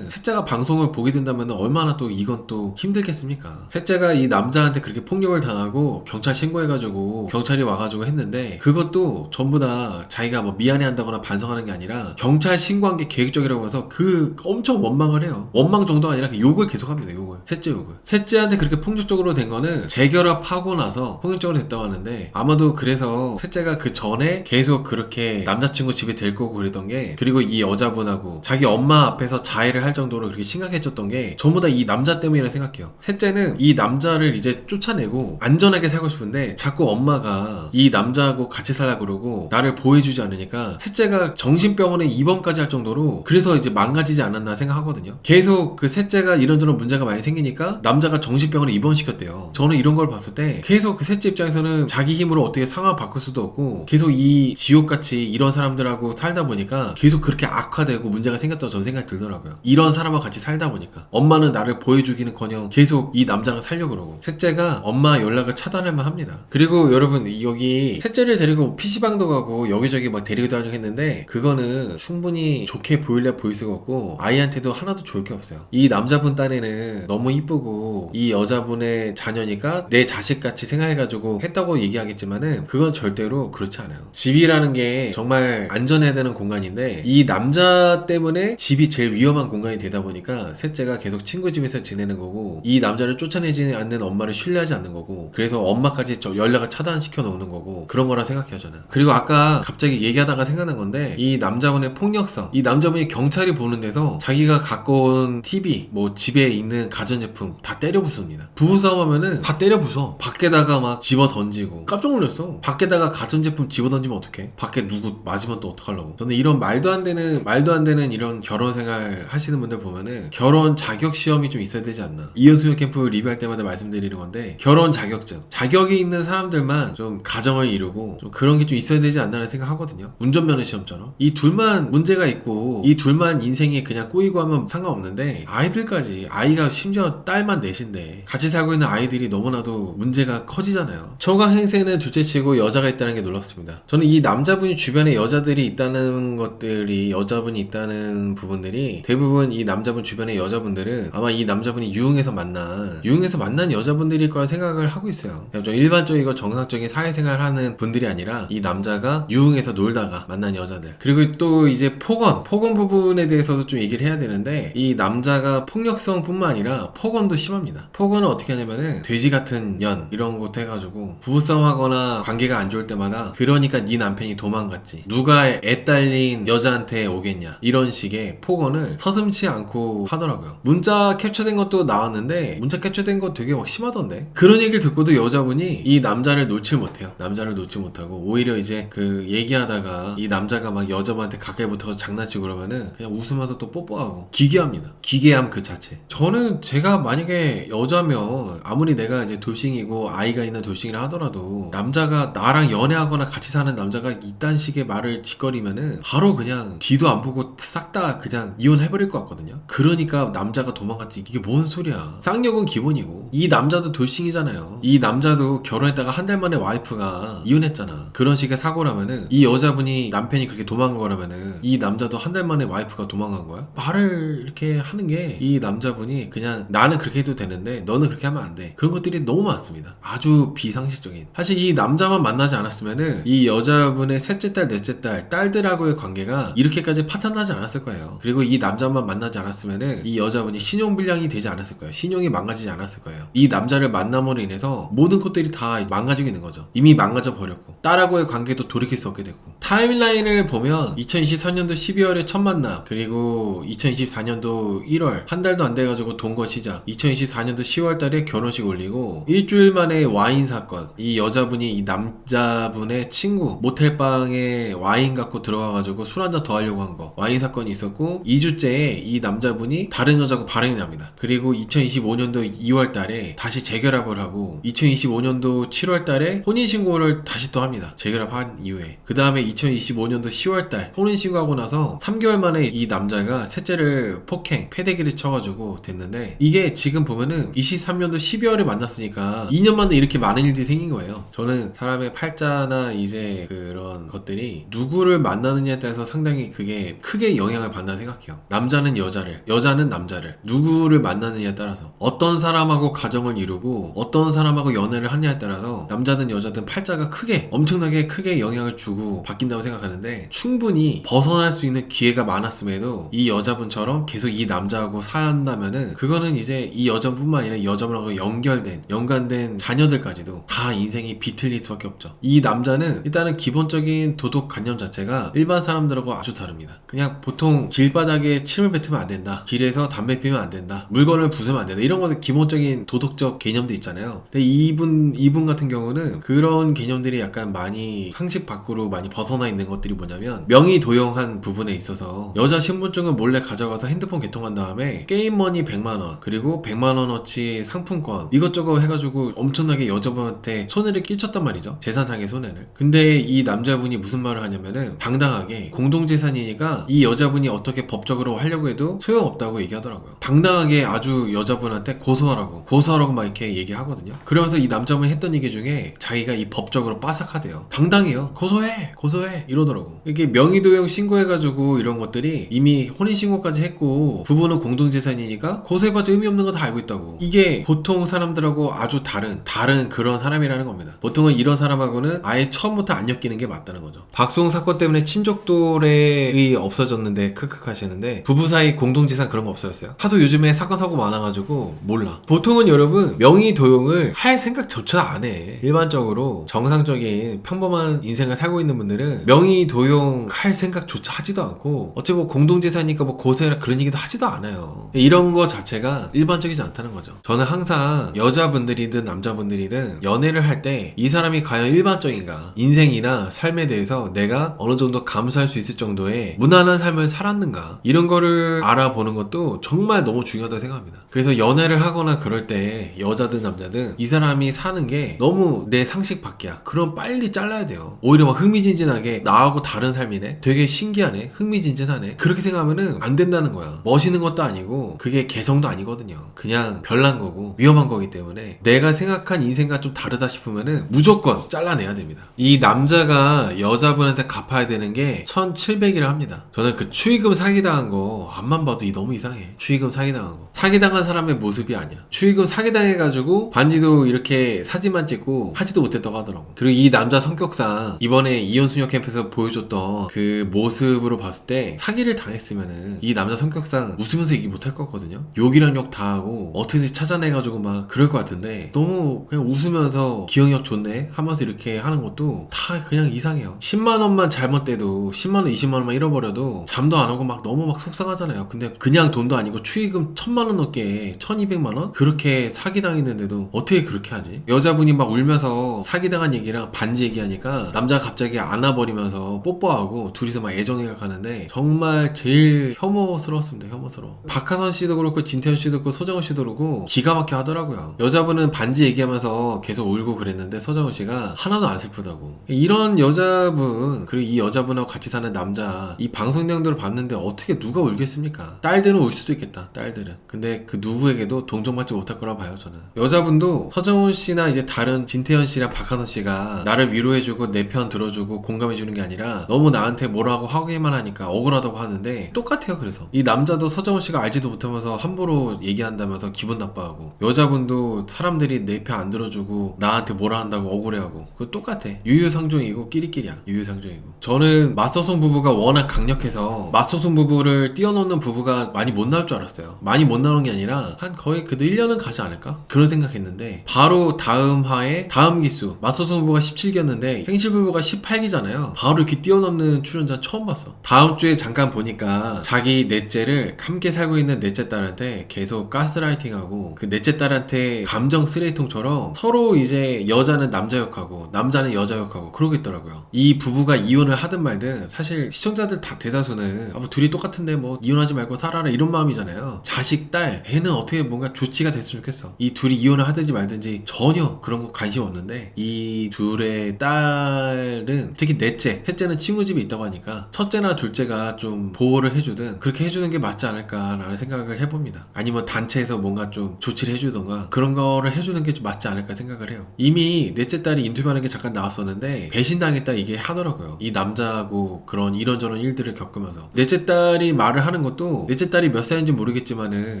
셋째가 방송을 보게 된다면 얼마나 또 이건 또 힘들겠습니까? 셋째가 이 남자한테 그렇게 폭력을 당하고 경찰 신고해가지고 경찰이 와가지고 했는데, 그것도 전부 다 자기가 뭐 미안해 한다거나 반성하는 게 아니라 경찰 신고한 게 계획적이라고 해서 그 엄청 원망을 해요. 원망 정도가 아니라 욕을 계속합니다. 욕을. 셋째 욕을. 셋째한테 그렇게 폭력적으로 된 거는 재결합하고 나서 폭력적으로 됐다고 하는데, 아마도 그래서 셋째가 그 전에 계속 그렇게 남자친구 집에 될 거고 그랬던 게, 그리고 이 여자분하고 자기 엄마 앞에서 자해를 할 정도로 그렇게 심각해졌던 게 전부 다 이 남자 때문이라고 생각해요. 셋째는 이 남자를 이제 쫓아내고 안전하게 살고 싶은데 자꾸 엄마가 이 남자하고 같이 살라고 그러고 나를 보호해주지 않으니까 셋째가 정신병원에 입원까지 할 정도로 그래서 이제 망가지지 않았나 생각하거든요. 계속 그 셋째가 이런저런 문제가 많이 생기니까 남자가 정신병원에 입원시켰대요. 저는 이런 걸 봤을 때 계속 그 셋째 입장에서는 자기 힘으로 어떻게 상황을 바꿀 수도 없고 계속 이 지옥같이 이런 사람들하고 살다 보니까 계속 그렇게 악화되고 문제가 생겼다고 저는 생각이 들더라고요. 이런 사람과 같이 살다 보니까 엄마는 나를 보여주기는커녕 계속 이 남자랑 살려고 그러고 셋째가 엄마 연락을 차단할만 합니다. 그리고 여러분 여기 셋째를 데리고 PC방도 가고 여기저기 막 데리고 다니고 했는데 그거는 충분히 좋게 보일래 보일 수가 없고 아이한테도 하나도 좋을 게 없어요. 이 남자분 딴에는 너무 이쁘고 이 여자분의 자녀니까 내 자식같이 생각해가지고 했다고 얘기하겠지만은 그건 절대로 그렇지 않아요. 집이라는 게 정말 안전해야 되는 공간인데 이 남자 때문에 집이 제일 위험한 공간이 되다 보니까 셋째가 계속 친구 집에서 지내는 거고 이 남자를 쫓아내지 않는 엄마를 신뢰하지 않는 거고 그래서 엄마까지 연락을 차단시켜 놓는 거고 그런 거라 생각해요 저는. 그리고 아까 갑자기 얘기하다가 생각난 건데 이 남자분의 폭력성, 이 남자분이 경찰이 보는 데서 자기가 갖고 온 TV 뭐 집에 있는 가전제품 다 때려 부숩니다. 부부싸움 하면은 다 때려 부숴. 밖에다가 막 집어 던지고 깜짝 놀랐어. 밖에다가 가전제품 집어 던지면 어떡해? 밖에 누구 맞으면 또 어떡하려고. 저는 이런 말도 안 되는 이런 결혼 생활 하시는 분들 보면은 결혼 자격 시험이 좀 있어야 되지 않나. 이혼수요 캠프 리뷰할 때마다 말씀드리는 건데 결혼 자격증, 자격이 있는 사람들만 좀 가정을 이루고 좀 그런 게 좀 있어야 되지 않나라는 생각하거든요. 운전면허 시험처럼 이 둘만 문제가 있고 이 둘만 인생이 그냥 꼬이고 하면 상관없는데 아이들까지, 아이가 심지어 딸만 넷인데 같이 살고 있는 아이들이 너무나도 문제가 커지잖아요. 초강 행세는 둘째치고 여자가 있다는 게 놀랍습니다. 저는 이 남자분이 주변에 여자들이 있다는 것들이, 여자분이 있다는 부분들이 대부분 이 남자분 주변의 여자분들은 아마 이 남자분이 유흥에서 만난 여자분들일 거라 생각을 하고 있어요. 좀 일반적이고 정상적인 사회생활 하는 분들이 아니라 이 남자가 유흥에서 놀다가 만난 여자들. 그리고 또 이제 폭언 부분에 대해서도 좀 얘기를 해야 되는데 이 남자가 폭력성 뿐만 아니라 폭언도 심합니다. 폭언은 어떻게 하냐면은 돼지 같은 년 이런 것도 해가지고 부부싸움 하거나 관계가 안 좋을 때마다 그러니까 네 남편이 도망갔지, 누가 애 딸린 여자한테 오겠냐, 이런 식의 폭언을 서슴지 않고 하더라고요. 문자 캡처된 것도 나왔는데 문자 캡처된 거 되게 막 심하던데. 그런 얘기를 듣고도 여자분이 이 남자를 놓지 못해요. 남자를 놓지 못하고 오히려 이제 그 얘기하다가 이 남자가 막 여자분한테 가까이 붙어서 장난치고 그러면은 그냥 웃으면서 또 뽀뽀하고 기괴합니다. 기괴함 그 자체. 저는 제가 만약에 여자면 아무리 내가 이제 돌싱이고 아이가 있는 돌싱이라 하더라도 남자가 나랑 연애하거나 같이 사는 남자가 이딴 식의 말을 짓거리면은 바로 그냥 뒤도 안 보고 싹 다 그냥 이혼해버릴 것 같거든요. 그러니까 남자가 도망갔지. 이게 뭔 소리야. 쌍욕은 기본이고 이 남자도 돌싱이잖아요. 이 남자도 결혼했다가 한 달 만에 와이프가 이혼했잖아. 그런 식의 사고라면은 이 여자분이 남편이 그렇게 도망간 거라면은 이 남자도 한 달 만에 와이프가 도망간 거야? 말을 이렇게 하는 게 이 남자분이 그냥 나는 그렇게 해도 되는데 너는 그렇게 하면 안 돼. 그런 것들이 너무 많습니다. 아주 비상식적인. 사실 이 남자만 만나지 않았으면은 이 여자분의 셋째 딸, 넷째 딸, 딸들하고의 관계가 이렇게까지 파탄나지 않았을 거예요. 그리고 이 남자만 만나지 않았으면은 이 여자분이 신용불량이 되지 않았을 거예요. 신용이 망가지지 않았을 거예요. 이 남자를 만남으로 인해서 모든 것들이 다 망가지고 있는 거죠. 이미 망가져 버렸고 딸하고의 관계도 돌이킬 수 없게 됐고. 타임라인을 보면 2024년도 12월에 첫 만남, 그리고 2024년도 1월 한 달도 안 돼가지고 동거 시작, 2024년도 10월 달에 결혼식 올리고 일주일 만에 와인 사건. 이 여자분이 이 남자분의 친구 모텔방에 와인 갖고 들어가가지고 술 한잔 더 하려고 한 거, 와인 사건이 있었고 2주째에 이 남자분이 다른 여자하고 발행이 납니다. 그리고 2025년도 2월 달에 다시 재결합을 하고 2025년도 7월 달에 혼인신고를 다시 또 합니다. 재결합한 이후에. 그 다음에 2025년도 10월 달 혼인신고하고 나서 3개월 만에 이 남자가 셋째를 폭행, 패대기를 쳐가지고 됐는데, 이게 지금 보면은 23년도 12월에 만났으니까 2년 만에 이렇게 많은 일들이 생긴 거예요. 저는 사람의 팔자나 이제 그런 것들이 누구를 만나느냐에 따라서 상당히 그게 크게 영향을 받는다 생각해요. 남자는 여자를, 여자는 남자를, 누구를 만나느냐에 따라서, 어떤 사람하고 가정을 이루고 어떤 사람하고 연애를 하느냐에 따라서 남자든 여자든 팔자가 크게, 엄청나게 크게 영향을 주고 바뀐다고 생각하는데, 충분히 벗어날 수 있는 기회가 많았음에도 이 여자분처럼 계속 이 남자하고 산다면은 그거는 이제 이 여자분뿐만 아니라 이 여자분하고 연관된 자녀들까지도 다 인생이 비틀릴 수밖에 없죠. 이 남자는 일단은 기본적인 도덕관념 자체가 일반 사람들하고 아주 다릅니다. 그냥 보통 길바닥에 침을 뱉으면 안 된다, 길에서 담배 피우면 안 된다, 물건을 부수면 안 된다, 이런 이런 것들 기본적인 도덕적 개념도 있잖아요. 근데 이분 같은 경우는 그런 개념들이 약간 많이 상식 밖으로 많이 벗어나 있는 것들이 뭐냐면, 명의 도용한 부분에 있어서 여자 신분증을 몰래 가져가서 핸드폰 개통한 다음에 게임머니 100만원 그리고 100만원어치 상품권 이것저것 해가지고 엄청나게 여자분한테 손해를 끼쳤단 말이죠. 재산상의 손해를. 근데 이 남자분이 무슨 말을 하냐면은 당당하게 공동재산이니까 이 여자분이 어떻게 법적으로 하려고 해도 소용없다고 얘기하더라고요. 당당하게 아주 여자분한테 고소하라고 막 이렇게 얘기하거든요. 그러면서 이 남자분이 했던 얘기 중에 자기가 이 법적으로 빠삭하대요. 당당해요. 고소해 이러더라고. 이게 명의도용 신고해가지고 이런 것들이 이미 혼인신고까지 했고 부부는 공동재산이니까 고소해봤자 의미 없는 거 다 알고 있다고. 이게 보통 사람들하고 아주 다른 그런 사람이라는 겁니다. 보통은 이런 사람하고는 아예 처음부터 안 엮이는 게 맞다는 거죠. 박수홍 사건 때문에 친족도래의 없어졌는데 크크 하시는데, 부부 사이 공동재산 그런 거 없어졌어요? 하도 요즘에 사건 사고 많아가지고 몰라. 보통은 여러분 명의 도용을 할 생각조차 안 해. 일반적으로 정상적인 평범한 인생을 살고 있는 분들은 명의 도용 할 생각조차 하지도 않고, 어차피 뭐 공동재산이니까 뭐 고소해라 그런 얘기도 하지도 않아요. 이런 거 자체가 일반적이지 않다는 거죠. 저는 항상 여자분들이든 남자분들이든 연애를 할 때 이 사람이 과연 일반적인가, 인생이나 삶에 대해서 내가 어느 정도 감수할 수 있을 정도의 무난한 삶을 살았는가, 이런 거를 알아보는 것도 정말 너무 중요하다고 생각합니다. 그래서 연애를 하거나 그럴 때 여자든 남자든 이 사람이 사는 게 너무 내 상식 밖이야, 그럼 빨리 잘라야 돼요. 오히려 막 흥미진진하게 나하고 다른 삶이네, 되게 신기하네, 흥미진진하네, 그렇게 생각하면은 안 된다는 거야. 멋있는 것도 아니고 그게 개성도 아니거든요. 그냥 별난 거고 위험한 거기 때문에 내가 생각한 인생과 좀 다르다 싶으면은 무조건 잘라내야 됩니다. 이 남자가 여자분한테 갚아야 되는 게 1,700이라 합니다. 저는 그 축의금 사기당한 거 앞만 봐도 너무 이상해. 축의금 사기당한 거. 사기당한 사람의 모습이 아니야. 축의금 사기당해가지고 반지도 이렇게 사진만 찍고 하지도 못했다고 하더라고. 그리고 이 남자 성격상 이번에 이혼수녀 캠프에서 보여줬던 그 모습으로 봤을 때 사기를 당했으면은 이 남자 성격상 웃으면서 얘기 못할 것 같거든요. 욕이랑 욕 다 하고 어떻게든 찾아내가지고 막 그럴 것 같은데, 너무 그냥 웃으면서 기억력 좋네 하면서 이렇게 하는 것도 다 그냥 이상해요. 10만원만 잘못돼도 10만원 20만원만 잃어버려도 잠도 안 오고 막 너무 막 속상하잖아요. 근데 그냥 돈도 아니고 축의금 1000만원 넘게 1200만원 그렇게 사기당했는데도 어떻게 그렇게 하지? 여자분이 막 울면서 사기당한 얘기랑 반지 얘기하니까 남자가 갑자기 안아버리면서 뽀뽀하고 둘이서 막 애정회가 가는데 정말 제일 혐오스러웠습니다. 혐오스러워. 박하선 씨도 그렇고 진태현 씨도 그렇고 서정훈 씨도 그렇고 기가 막혀 하더라고요. 여자분은 반지 얘기하면서 계속 울고 그랬는데 서정훈 씨가 하나도 안 슬프다고. 이런 여자분, 그리고 이 여자분하고 같이 사는 남자, 이 방송 내용들을 봤는데 어떻게 누가 울겠습니까? 딸들은 울 수도 있겠다. 딸들은. 근데 그 누구에게도 동정받지 못할 거라 봐요. 저는. 여자분도 서정훈 씨나 이제 다른 진태현 씨랑 박하선 씨가 나를 위로해주고 내 편 들어주고 공감해주는 게 아니라 너무 나한테 뭐라고 하기만 하니까 억울하다고 하는데 똑같아요. 그래서 이 남자도 서정훈 씨가 알지도 못하면서 함부로 얘기한다면서 기분 나빠하고, 여자분도 사람들이 내 편 안 들어주고 나한테 뭐라 한다고 억울해하고, 그거 똑같아. 유유상종이고 끼리끼리야. 유유상종이고. 저는 맞서송 부부가 워낙 강력해서 맞서송 부부를 뛰어넘는 부부가 많이 못 나올 줄 알았어요. 많이 못 나오는 게 아니라 한 거의 그래도 1년은 가지 않을까? 그런 생각했는데 바로 다음 화에 다음 기수 맞서송 부부가 17기였는데 행실 부부가 18기잖아요. 바로 이렇게 뛰어넘는 출연자 처음 봤어. 다음 주에 잠깐 보니까 자기 넷째를 함께 살고 있는 넷째 딸한테 계속 가스라이팅하고, 그 넷째 딸한테 감정 쓰레기통처럼 서로 이제 여자는 남자 욕하고 남자는 여자 욕하고 그러고 있더라고요. 이 부부가 이혼을 하든 말든 사실 시청자들 다 대다수는 뭐 둘이 똑같은데 뭐 이혼하지 말고 살아라 이런 마음이잖아요. 자식, 딸, 애는 어떻게 뭔가 조치가 됐으면 좋겠어. 이 둘이 이혼을 하든지 말든지 전혀 그런 거 관심 없는데, 이 둘의 딸은 특히 넷째, 셋째는 친구 집에 있다고 하니까 첫째나 둘째가 좀 보호를 해주든 그렇게 해주는 게 맞지 않을까라는 생각을 해봅니다. 아니면 단체에서 뭔가 좀 조치를 해주던가 그런 거를 해주는 게 좀 맞지 않을까 생각을 해요. 이미 넷째 딸이 인터뷰하는 게 잠깐 나왔었는데 배신당했다 이게 하더라고요. 이 남자하고 그런 이런저런 일들을 겪으면서 넷째 딸이 말을 하는 것도, 넷째 딸이 몇 살인지 모르겠지만은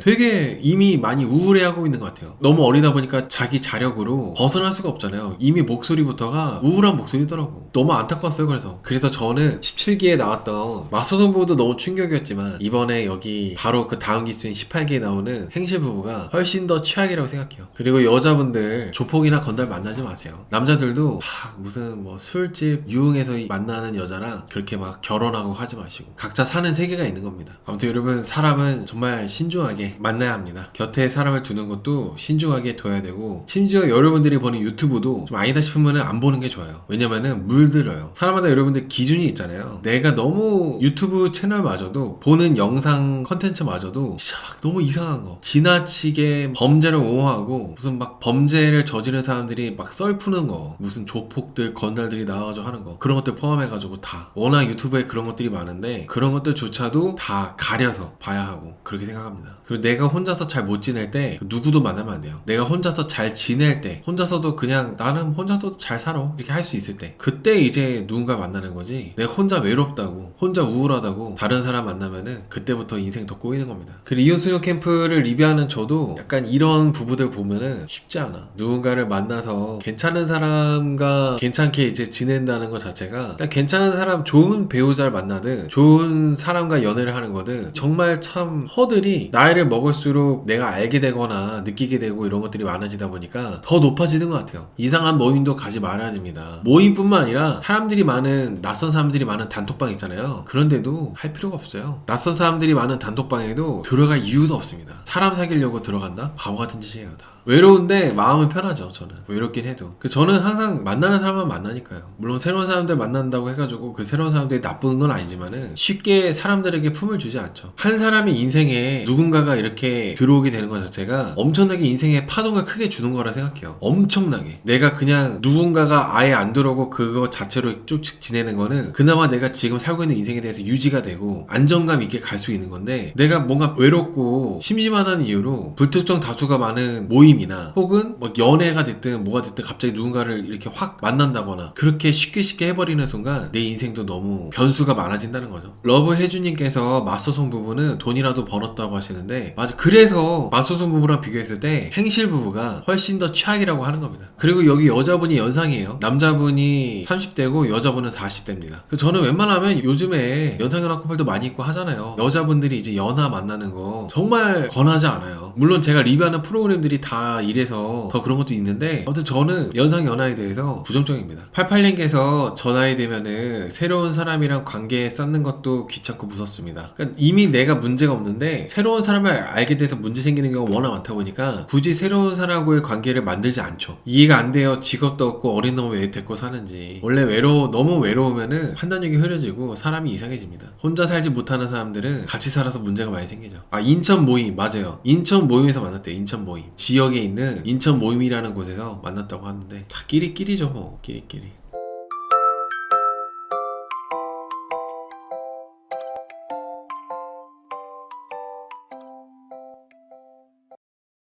되게 이미 많이 우울해하고 있는 것 같아요. 너무 어리다 보니까 자기 자력으로 벗어날 수가 없잖아요. 이미 목소리부터가 우울한 목소리더라고. 너무 안타까웠어요. 그래서 저는 17기에 나왔던 맞서송 부부도 너무 충격이었지만 이번에 여기 바로 그 다음 기수인 18기에 나오는 행실 부부가 훨씬 더 최악이라고 생각해요. 그리고 여자분들 조폭이나 건달 만나지 마세요. 남자들도 무슨 뭐 술집 유흥에서 만나는 여자랑 그렇게 막 결혼하고 하지 마시고 각자 사는 세계가 있는 겁니다. 아무튼 여러분, 사람은 정말 신중하게 만나야 합니다. 곁에 사람을 두는 것도 신중하게 둬야 되고, 심지어 여러분들이 보는 유튜브도 좀 아니다 싶으면 안 보는 게 좋아요. 왜냐면은 물들어요. 사람마다 여러분들 기준이 있잖아요. 내가 너무 유튜브 채널마저도 보는 영상 컨텐츠마저도 진짜 막 너무 이상한 거, 지나치게 범죄를 옹호하고 무슨 막 범죄를 저지른 사람들이 막 썰 푸는 거, 무슨 조폭들 건달들이 나와가지고 하는 거, 그런 것들 포함해가지고 다 워낙 유튜브에 그런 것들이 많은데 그런 것들조차도 다 가려서 봐야 하고 그렇게 생각합니다. 그리고 내가 혼자서 잘 못 지낼 때 누구도 만나면 안 돼요. 내가 혼자서 잘 지낼 때, 혼자서도 그냥 나는 혼자서도 잘 살아 이렇게 할 수 있을 때, 그때 이제 누군가 만나는 거지. 내가 혼자 외롭다고, 혼자 우울하다고 다른 사람 만나면은 그때부터 인생 더 꼬이는 겁니다. 그 이혼수용 캠프를 리뷰하는 저도 약간 이런 부부들 보면은 쉽지 않아. 누군가를 만나서 괜찮은 사람과 괜찮게 이제 지낸다는 것 자체가, 그냥 괜찮은 사람, 좋은 배우자를 만나든 좋은 사람과 연애를 하는 거든 정말 참 허들이 나이를 먹을수록 내가 알게 되거나 느끼게 되고 이런 것들이 많아지다 보니까 더 높아지는 것 같아요. 이상한 모임도 가지 말아야 됩니다. 모임뿐만 아니라 사람들이 많은, 낯선 사람들이 많은 단톡방 있잖아요. 그런데도 할 필요가 없어요. 낯선 사람들이 많은 단톡방에도 들어갈 이유도 없습니다. 사람 사귀려고 들어간다? 바보 같은 짓이에요 다. 외로운데 마음은 편하죠. 저는 외롭긴 해도 저는 항상 만나는 사람만 만나니까요. 물론 새로운 사람들 만난다고 해가지고 그 새로운 사람들이 나쁜 건 아니지만은 쉽게 사람들에게 품을 주지 않죠. 한 사람의 인생에 누군가가 이렇게 들어오게 되는 것 자체가 엄청나게 인생에 파동을 크게 주는 거라 생각해요. 엄청나게. 내가 그냥 누군가가 아예 안 들어오고 그거 자체로 쭉 지내는 거는 그나마 내가 지금 살고 있는 인생에 대해서 유지가 되고 안정감 있게 갈 수 있는 건데, 내가 뭔가 외롭고 심심하다는 이유로 불특정 다수가 많은 모임이나 혹은 뭐 연애가 됐든 뭐가 됐든 갑자기 누군가를 이렇게 확 만난다거나 그렇게 쉽게 해버리는 순간 내 인생도 너무 변수가 많아진다는 거죠. 러브해주님께서 맞소송 부부는 돈이라도 벌었다고 하시는데, 맞아. 그래서 맞소송 부부랑 비교했을 때 행실 부부가 훨씬 더 최악이라고 하는 겁니다. 그리고 여기 여자분이 연상이에요. 남자분이 30대고 여자분은 40대입니다. 저는 웬만하면 요즘에 연상연하 커플도 많이 있고 하잖아요. 여자분들이 이제 연하 만나는 거 정말 권하지 않아요. 물론 제가 리뷰하는 프로그램들이 다 이래서 더 그런 것도 있는데, 아무튼 저는 연상연하에 대해서 부정적입니다. 88년께서 저 나이 되면은 새로운 사람이랑 관계 쌓는 것도 귀찮고 무섭습니다. 그러니까 이미 내가 문제가 없는데 새로운 사람을 알게 돼서 문제 생기는 경우가 워낙 많다 보니까 굳이 새로운 사람하고의 관계를 만들지 않죠. 이해가 안 돼요. 직업도 없고 어린 놈을 왜 데리고 사는지. 원래 너무 외로우면은 판단력이 흐려지고 사람이 이상해집니다. 혼자 살지 못하는 사람들은 같이 살아서 문제가 많이 생기죠. 인천 모임, 맞아요. 인천 모임에서 만났대요. 인천 모임. 지역에 있는 인천 모임이라는 곳에서 만났다고 하는데 다 끼리끼리죠 뭐. 끼리끼리.